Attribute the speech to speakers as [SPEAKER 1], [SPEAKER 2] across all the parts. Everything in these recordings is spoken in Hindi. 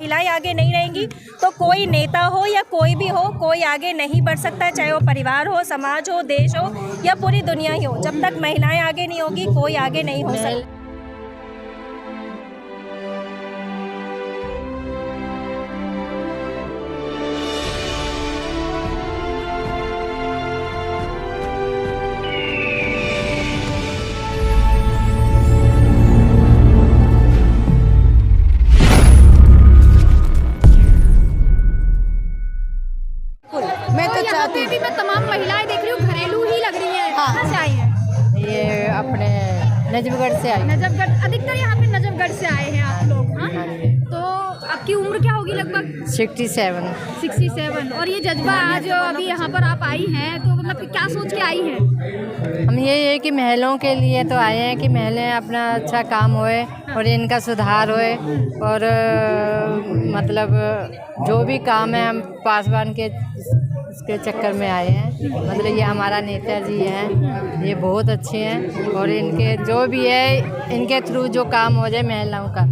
[SPEAKER 1] महिलाएं आगे नहीं रहेंगी तो कोई नेता हो या कोई भी हो, कोई आगे नहीं बढ़ सकता, चाहे वो परिवार हो, समाज हो, देश हो या पूरी दुनिया ही हो। जब तक महिलाएं आगे नहीं होगी कोई आगे नहीं हो सकता।
[SPEAKER 2] मैं तो चाहती हूँ,
[SPEAKER 3] मैं तमाम महिलाएं देख रही हूँ घरेलू ही लग रही हैं।
[SPEAKER 2] हाँ।
[SPEAKER 3] कहाँ से आई हैं?
[SPEAKER 2] ये अपने नजफगढ़ से आई।
[SPEAKER 3] नजफगढ़, अधिकतर यहाँ पे नजफगढ़ से आए हैं आप लोग। हाँ?
[SPEAKER 2] हाँ जी।
[SPEAKER 3] तो आपकी उम्र क्या होगी? लगभग
[SPEAKER 2] 67।
[SPEAKER 3] 67। और ये जज्बा आज अभी यहाँ पर आप आई हैं तो मतलब क्या सोच के आई हैं?
[SPEAKER 2] हम ये है कि महिलाओं के लिए तो आए हैं कि महिलाएं अपना अच्छा काम होए और इनका सुधार होए और मतलब जो भी काम है हम पासवान के इसके चक्कर में आए हैं। मतलब ये हमारा नेताजी हैं, ये बहुत अच्छे हैं और इनके जो भी है इनके थ्रू जो काम हो जाए महिलाओं का।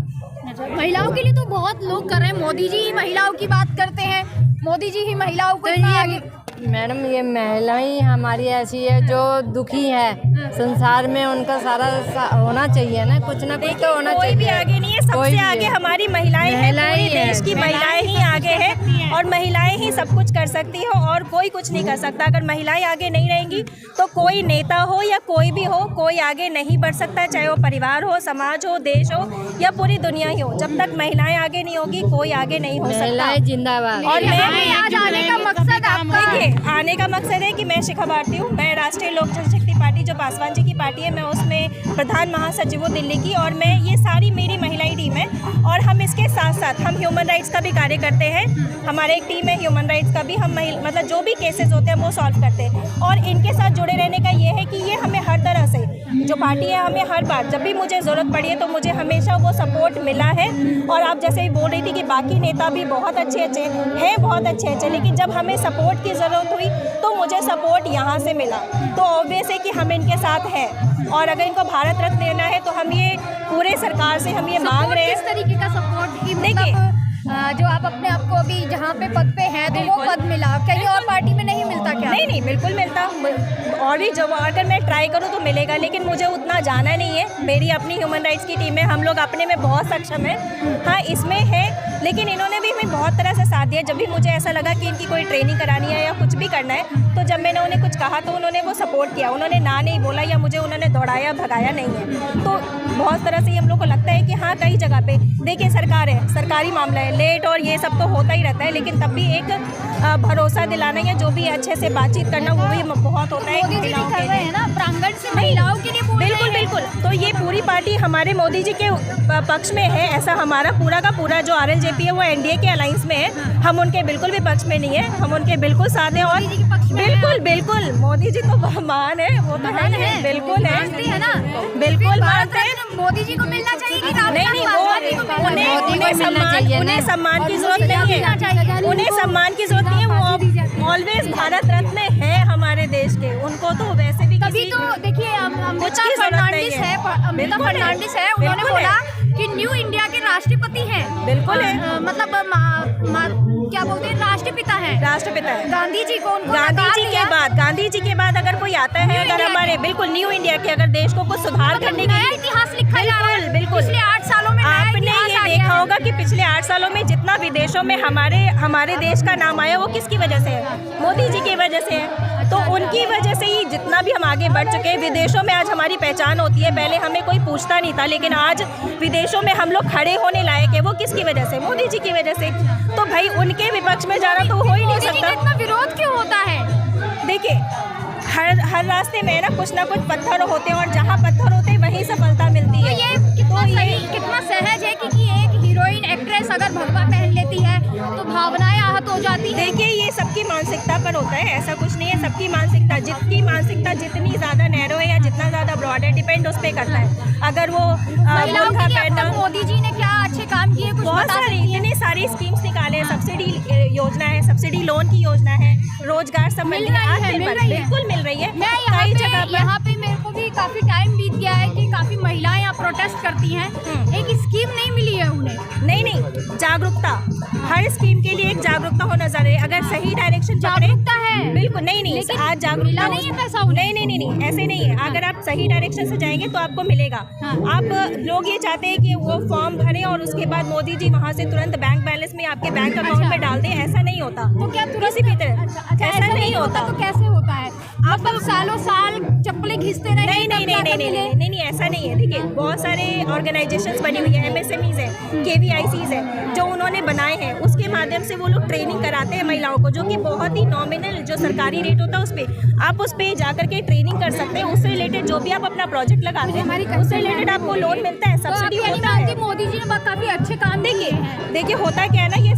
[SPEAKER 3] महिलाओं के लिए तो बहुत लोग कर रहे हैं, मोदी जी ही महिलाओं की बात करते हैं, मोदी जी ही महिलाओं को इतना आगे।
[SPEAKER 2] मैडम ये महिलाएं हमारी ऐसी है जो दुखी है संसार में, उनका सारा होना चाहिए ना, कुछ ना कुछ तो होना चाहिए।
[SPEAKER 1] कोई भी आगे नहीं है, सबसे आगे हमारी महिलाएं हैं, पूरे देश की महिलाएं ही आगे हैं और महिलाएं ही सब कुछ कर सकती है और कोई कुछ नहीं कर सकता। अगर महिलाएं आगे नहीं रहेंगी तो कोई नेता हो या कोई भी हो, कोई आगे नहीं बढ़ सकता, चाहे वो परिवार हो, समाज हो, देश हो या पूरी दुनिया ही हो। जब तक महिलाएं आगे नहीं होगी कोई आगे नहीं हो सकता।
[SPEAKER 2] महिलाएं जिंदाबाद।
[SPEAKER 3] और मैं आज आने का मकसद आपका
[SPEAKER 1] आने का मकसद है कि मैं शिखा भारती हूँ, मैं राष्ट्रीय लोक जनशक्ति पार्टी जो पासवान जी की पार्टी है, मैं उसमें प्रधान महासचिव हूँ दिल्ली की और मैं ये सारी मेरी महिलाएं टीम है और हम इसके साथ साथ हम ह्यूमन राइट्स का भी कार्य करते हैं। हमारे एक टीम है ह्यूमन राइट्स का भी, हम मतलब जो भी केसेस होते हैं वो सॉल्व करते हैं और इनके साथ जुड़े रहने का ये है कि ये हमें हर तरह से जो पार्टी है हमें हर बार जब भी मुझे ज़रूरत पड़ी है तो मुझे हमेशा वो सपोर्ट मिला है। और आप जैसे ही बोल रही थी कि बाकी नेता भी बहुत अच्छे हैं, बहुत अच्छे, लेकिन जब हमें सपोर्ट की ज़रूरत हुई तो मुझे सपोर्ट यहाँ से मिला, तो ऑब्वियस है कि हम इनके साथ हैं। और अगर इनको भारत रत्न लेना है तो हम ये पूरे सरकार से हम ये मांग रहे हैं।
[SPEAKER 3] किस तरीके का सपोर्ट की? देखिए जो आप अपने आप को अभी जहाँ पे पद पे हैं तो वो पद मिला, कहीं और पार्टी में नहीं मिलता क्या?
[SPEAKER 1] नहीं, बिल्कुल मिलता, और भी जब अगर मैं ट्राई करूँ तो मिलेगा, लेकिन मुझे उतना जाना नहीं है। मेरी अपनी ह्यूमन राइट्स की टीम है, हम लोग अपने में बहुत सक्षम है। हाँ इसमें है, लेकिन इन्होंने भी हमें बहुत तरह से साथ दिया। जब भी मुझे ऐसा लगा कि इनकी कोई ट्रेनिंग करानी है या कुछ भी करना है तो जब मैंने उन्हें कुछ कहा तो उन्होंने वो सपोर्ट किया, उन्होंने ना नहीं बोला या मुझे उन्होंने दौड़ाया भगाया नहीं है। तो बहुत तरह से हम लोग को लगता है कि हाँ कई जगह पे देखिए सरकार है, सरकारी मामला है, लेट और ये सब तो होता ही रहता है, लेकिन तब भी एक भरोसा दिलाना या जो भी अच्छे से बातचीत करना वो भी बहुत होता है महिलाओं के लिए
[SPEAKER 3] ना, प्रांगण से महिलाओं के लिए
[SPEAKER 1] बिल्कुल। तो ये पूरी पार्टी हमारे मोदी जी के पक्ष में है, ऐसा हमारा पूरा का पूरा जो RLJP है वो NDA के अलायंस में है। हम उनके बिल्कुल भी पक्ष में नहीं है, हम उनके बिल्कुल साथ हैं और बिल्कुल मोदी जी तो महान है, वो तो है, बिल्कुल है ना, बिल्कुल मानते हैं।
[SPEAKER 3] मोदी जी को मिलना चाहिए कि
[SPEAKER 1] नहीं, उन्हें सम्मान की जरूरत नहीं है, उन्हें सम्मान की जरूरत नहीं है, वो ऑलवेज भारत रत्न है हमारे देश के, उनको तो वैसे भी
[SPEAKER 3] तभी तो देखिए अमृता फर्नांडिस है, उन्होंने बोला कि न्यू इंडिया के राष्ट्रपति हैं,
[SPEAKER 1] बिल्कुल है,
[SPEAKER 3] मतलब क्या बोलते हैं राष्ट्रपिता है गांधी जी को।
[SPEAKER 1] गांधी जी के बाद अगर कोई आता है, अगर हमारे बिल्कुल न्यू इंडिया के अगर देश को कुछ सुधार करने के लिए
[SPEAKER 3] इतिहास लिखा जा रहा है।
[SPEAKER 1] बिल्कुल
[SPEAKER 3] पिछले 8 सालों में
[SPEAKER 1] आपने ये देखा होगा कि पिछले 8 सालों में जितना विदेशों में हमारे देश का नाम आया वो किसकी वजह से है? मोदी जी की वजह से है। तो उनकी वजह से ही जितना भी हम आगे बढ़ चुके हैं, विदेशों में आज हमारी पहचान होती है। पहले हमें कोई पूछता नहीं था, लेकिन आज विदेशों में हम लोग खड़े होने लायक है, वो किसकी वजह से? मोदी जी की वजह से। तो भाई उनके विपक्ष में जाना तो हो ही नहीं सकता।
[SPEAKER 3] इतना विरोध क्यों होता है?
[SPEAKER 1] देखिए हर रास्ते में ना कुछ पत्थर होते हैं और जहाँ पत्थर होते हैं वहीं सफलता मिलती है।
[SPEAKER 3] तो ये कितना सहज है कि एक हीरोइन एक्ट्रेस अगर भगवा पहन लेती है तो भावनाएं आहत हो जाती है।
[SPEAKER 1] देखिए ये सबकी मानसिकता पर होता है, ऐसा कुछ नहीं है, सबकी मानसिकता जितनी ज़्यादा नैरो है या जितना ज़्यादा ब्रॉड है, डिपेंड उस पर करता है। अगर वो
[SPEAKER 3] मोदी जी ने क्या अच्छे काम किए,
[SPEAKER 1] बहुत सारी इतनी सारी स्कीम्स निकाले हैं, सब्सिडी योजना है, सब्सिडी लोन की योजना है, रोजगार संबंधी बिल्कुल मिल रही है।
[SPEAKER 3] मैं यहाँ पे मेरे को भी काफी टाइम बीत गया है कि काफी महिलाएं यहाँ प्रोटेस्ट करती हैं, एक स्कीम नहीं मिली है उन्हें।
[SPEAKER 1] नहीं जागरूकता, हर स्कीम के लिए एक जागरूकता होना जरूरी है। अगर सही डायरेक्शन
[SPEAKER 3] जागरूकता है
[SPEAKER 1] बिल्कुल नहीं
[SPEAKER 3] लेकिन
[SPEAKER 1] आज जागरूकता
[SPEAKER 3] मिला नहीं है पैसा उन्हें।
[SPEAKER 1] नहीं ऐसे नहीं है। अगर आप सही डायरेक्शन से जाएंगे तो आपको मिलेगा। आप लोग ये चाहते हैं कि वो फॉर्म भरें और उसके बाद मोदी जी वहाँ से तुरंत बैंक बैलेंस में आपके बैंक अकाउंट में डाल दें, ऐसा नहीं होता।
[SPEAKER 3] तो क्या
[SPEAKER 1] किसी भी तरह ऐसा नहीं होता।
[SPEAKER 3] तो कैसे होता है? आप सालों साल चप्पलें घिसते रहे।
[SPEAKER 1] नहीं ऐसा नहीं है। देखिए बहुत सारे ऑर्गेनाइजेशंस बनी हुई है, MSMEs है, KVICs है, जो उन्होंने बनाए हैं, उसके माध्यम से वो लोग ट्रेनिंग कराते हैं महिलाओं को, जो कि बहुत ही नॉमिनल जो सरकारी रेट होता है उस पर आप उस पर जाकर के ट्रेनिंग कर सकते हैं। उससे रिलेटेड जो भी आप अपना प्रोजेक्ट लगाते हैं उससे रिलेटेड आपको लोन मिलता है, सब्सिडी होता है।
[SPEAKER 3] मोदी जी ने काफी अच्छे काम
[SPEAKER 1] देखिए होता क्या है ना, ये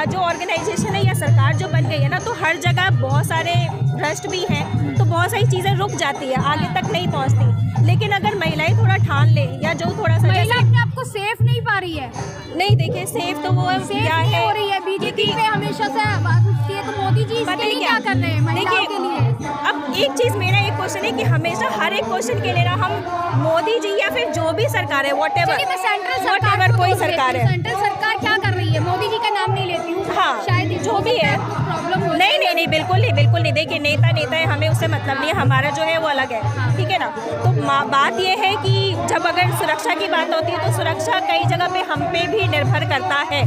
[SPEAKER 1] जो ऑर्गेनाइजेशन है या सरकार जो बन गई है ना, तो हर जगह बहुत सारे भ्रष्ट भी हैं, तो बहुत सारी चीज़ें रुक जाती है, आगे तक नहीं पहुंचती। लेकिन अगर महिलाएं थोड़ा ठान ले या जो थोड़ा सा
[SPEAKER 3] महिला अपने आप को सेफ नहीं पा रही है।
[SPEAKER 1] नहीं देखिए सेफ तो वो क्या है
[SPEAKER 3] हो रही है, बीजेपी पे हमेशा से आवाज उठती है, तो मोदी जी इसके लिए क्या कर रहे हैं महिलाओं के लिए?
[SPEAKER 1] अब एक चीज़ मेरा एक क्वेश्चन है कि हमेशा हर एक क्वेश्चन के लिए ना हम मोदी जी या फिर जो भी सरकार है whatever कोई सरकार है,
[SPEAKER 3] सेंट्रल सरकार क्या कर रही है, मोदी जी का नाम नहीं लेती हूँ,
[SPEAKER 1] हाँ
[SPEAKER 3] शायद
[SPEAKER 1] जो भी है
[SPEAKER 3] प्रॉब्लम हो।
[SPEAKER 1] नहीं बिल्कुल नहीं। देखिए नेता है, हमें उससे मतलब नहीं है, हमारा जो है वो अलग है, ठीक है ना। तो बात ये है कि जब अगर सुरक्षा की बात होती है तो सुरक्षा कई जगह पे हम पे भी निर्भर करता है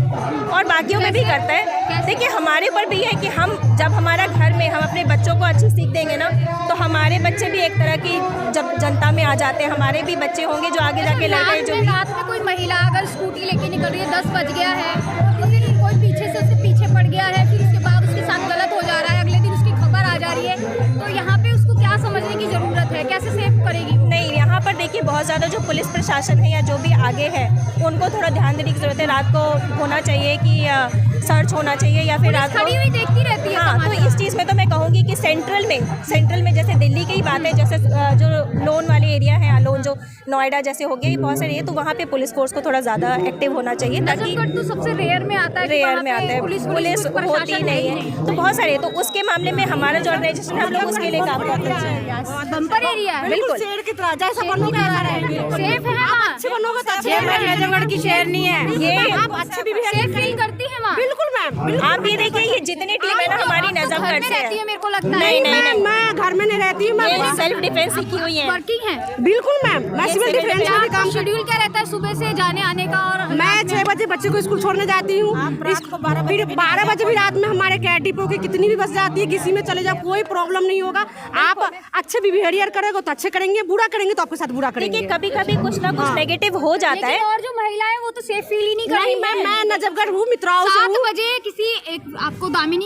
[SPEAKER 1] और बाकियों में भी करता है। देखिए हमारे ऊपर भी है कि हम जब हमारा घर में हम अपने बच्चों को अच्छी सीख देंगे ना, तो हमारे बच्चे भी एक तरह की जब जनता में आ जाते हैं, हमारे भी बच्चे होंगे जो आगे जाके लड़के जो
[SPEAKER 3] रात में कोई महिला अगर स्कूटी लेके निकल रही है, 10 बज गया है, तो फिर कोई पीछे से उसके पीछे पड़ गया है, फिर उसके बाद उसके साथ गलत हो जा रहा है, अगले दिन उसकी खबर आ जा रही है, तो यहाँ पे उसको क्या समझने की जरूरत है, कैसे सेव करेगी वो?
[SPEAKER 1] नहीं यहाँ पर देखिए बहुत ज़्यादा जो पुलिस प्रशासन है या जो भी आगे है उनको थोड़ा ध्यान देने की जरूरत है। रात को होना चाहिए कि सर्च होना चाहिए या फिर रात
[SPEAKER 3] खड़ी हुई देखती रहती है।
[SPEAKER 1] हाँ, तो इस चीज़ में तो मैं कहूँगी कि सेंट्रल में जैसे दिल्ली की ही बात है, जैसे जो लोन वाले एरिया है, लोन जो नोएडा जैसे हो गया, ये बहुत सारे, तो वहाँ पे पुलिस फोर्स को थोड़ा ज़्यादा एक्टिव होना चाहिए, ताकि
[SPEAKER 3] तो सबसे रेयर में आता है,
[SPEAKER 1] पुलिस होती नहीं है, तो बहुत सारे, तो उसके मामले में हमारा जो ऑर्गेनाइजेशन है हम लोग उसके लिए काम करते हैं।
[SPEAKER 3] बम्पर एरिया है,
[SPEAKER 1] बिल्कुल
[SPEAKER 3] शेर की तरह, जैसा बनोगे ऐसा रहेंगे, सेफ है, अच्छे बनोगे तो अच्छे। नजफगढ़ की शेर नहीं है
[SPEAKER 1] ये,
[SPEAKER 3] आप अच्छे भी सेफ फील करती है वहाँ?
[SPEAKER 4] बिल्कुल मैम,
[SPEAKER 1] आप ये देखिए ये जितनी टीम है ना हमारी नजफगढ़ से
[SPEAKER 3] रहती है, मेरे को लगता है।
[SPEAKER 1] नहीं
[SPEAKER 4] मैं घर में नहीं रहती हूँ,
[SPEAKER 1] ये
[SPEAKER 4] मैं
[SPEAKER 1] सेल्फ डिफेंस सीखी हुई है।
[SPEAKER 3] वर्किंग है?
[SPEAKER 4] बिल्कुल मैम, मैं सिविल डिफेंस में भी काम
[SPEAKER 3] शेड्यूल क्या रहता है सुबह से जाने आने का? और
[SPEAKER 4] मैं 6 बजे बच्चे को स्कूल छोड़ने जाती हूँ, फिर 12 बजे भी रात में हमारे कैट डिपो की कितनी भी बस जाती है, किसी में चले जाओ कोई प्रॉब्लम नहीं होगा। आप अच्छे बिहेवियर करेंगे तो अच्छे करेंगे, बुरा करेंगे तो आपके साथ बुरा करेंगे।
[SPEAKER 1] कभी कभी कुछ ना कुछ नेगेटिव हो जाता है,
[SPEAKER 3] और जो महिलाएं वो तो सेफ फील ही नहीं कर रही है।
[SPEAKER 4] मैं नजफगढ़ हूँ, मित्राओं से
[SPEAKER 3] 7 बजे किसी एक आपको दामिनी